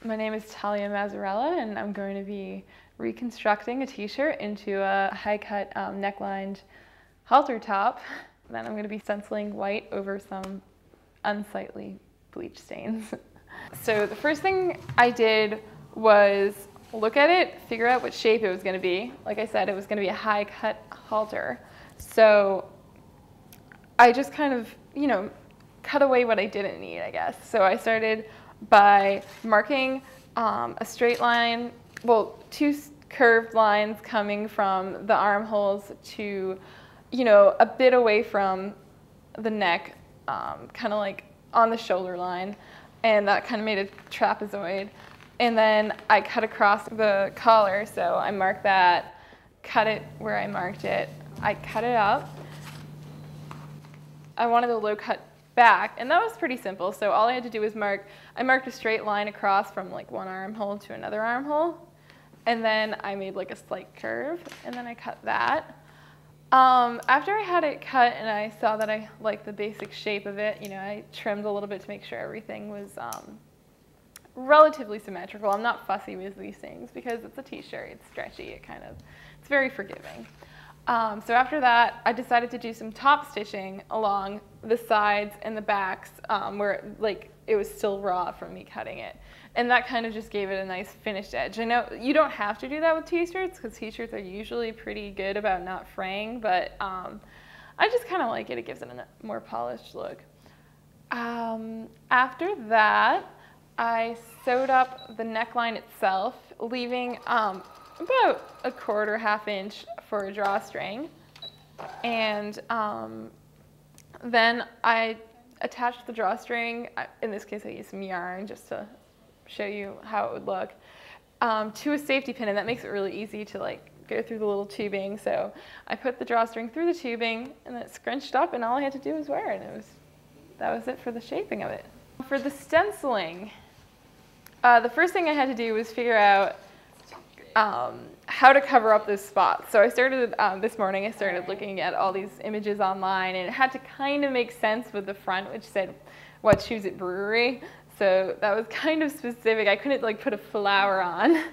My name is Talia and I'm going to be reconstructing a t-shirt into a high-cut necklined halter top. Then I'm going to be stenciling white over some unsightly bleach stains. So the first thing I did was look at it, figure out what shape it was going to be. Like I said, it was going to be a high-cut halter. So I just kind of, cut away what I didn't need, I guess. So I started by marking a straight line, well, two curved lines coming from the armholes to, a bit away from the neck, kind of like on the shoulder line. And that kind of made a trapezoid. And then I cut across the collar, so I marked that, cut it where I marked it. I cut it up. I wanted a low cut back, and that was pretty simple. So all I had to do was I marked a straight line across from like one armhole to another armhole, and then I made like a slight curve, and then I cut that. After I had it cut and I saw that I liked the basic shape of it, I trimmed a little bit to make sure everything was relatively symmetrical. I'm not fussy with these things because it's a t-shirt, it's stretchy, it's very forgiving. So after that, I decided to do some top stitching along the sides and the backs where it was still raw from me cutting it. And that kind of just gave it a nice finished edge. I know you don't have to do that with t-shirts because t-shirts are usually pretty good about not fraying, but I just kind of like it. It gives it a more polished look. After that, I sewed up the neckline itself, leaving about a quarter, half-inch for a drawstring. And then I attached the drawstring, in this case I used some yarn just to show you how it would look, to a safety pin, and that makes it really easy to go through the little tubing. So I put the drawstring through the tubing and then it scrunched up, and all I had to do was wear it, and that was it for the shaping of it. For the stenciling, the first thing I had to do was figure out how to cover up those spots. So I started, this morning, I started looking at all these images online, and it had to kind of make sense with the front, which said, "What Choose It Brewery." So that was kind of specific. I couldn't put a flower on.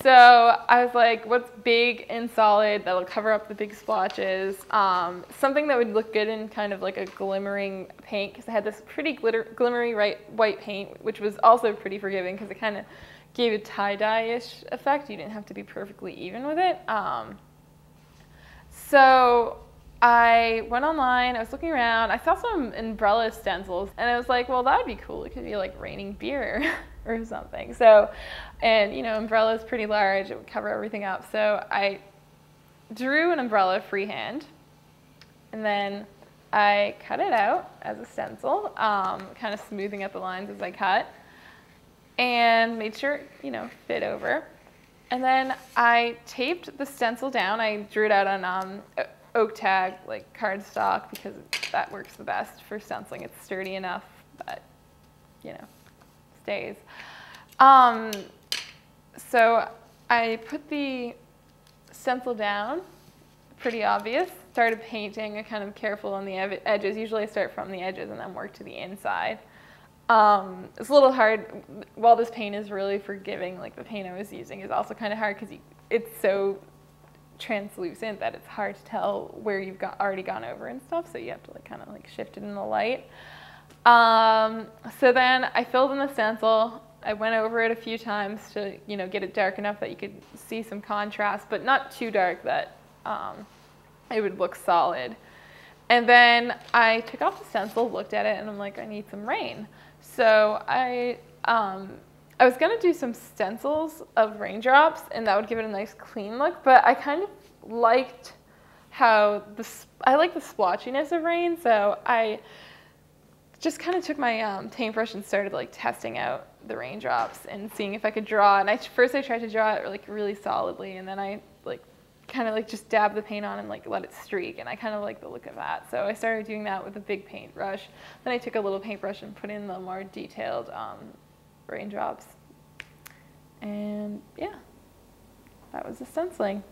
So I was like, what's big and solid that'll cover up the big splotches? Something that would look good in kind of like a glimmering paint, because I had this pretty glimmery white paint, which was also pretty forgiving because it kind of gave a tie-dye-ish effect. You didn't have to be perfectly even with it. So I went online, I was looking around, I saw some umbrella stencils, and I was like, well, that would be cool. It could be like raining beer or something. So, and umbrella is pretty large, it would cover everything up. So I drew an umbrella freehand, and then I cut it out as a stencil, kind of smoothing out the lines as I cut, and made sure it, fit over. And then I taped the stencil down. I drew it out on oak tag, cardstock, because that works the best for stenciling. It's sturdy enough, but stays. So I put the stencil down, pretty obvious. Started painting, I kind of careful on the edges. Usually I start from the edges and then work to the inside. It's a little hard, while this paint is really forgiving, the paint I was using is also kind of hard because it's so translucent that it's hard to tell where you've already gone over and stuff, so you have to kind of shift it in the light. So then I filled in the stencil. I went over it a few times to get it dark enough that you could see some contrast, but not too dark that it would look solid. And then I took off the stencil, looked at it, and I'm like, I need some rain. So I was going to do some stencils of raindrops, and that would give it a nice clean look, but I kind of liked how I like the splotchiness of rain, so I just kind of took my paintbrush and started testing out the raindrops and seeing if I could draw. And first I tried to draw it really solidly, and then I kind of just dab the paint on and let it streak, and I kind of like the look of that. So I started doing that with a big paintbrush. Then I took a little paintbrush and put in the more detailed raindrops. And yeah, that was the stenciling.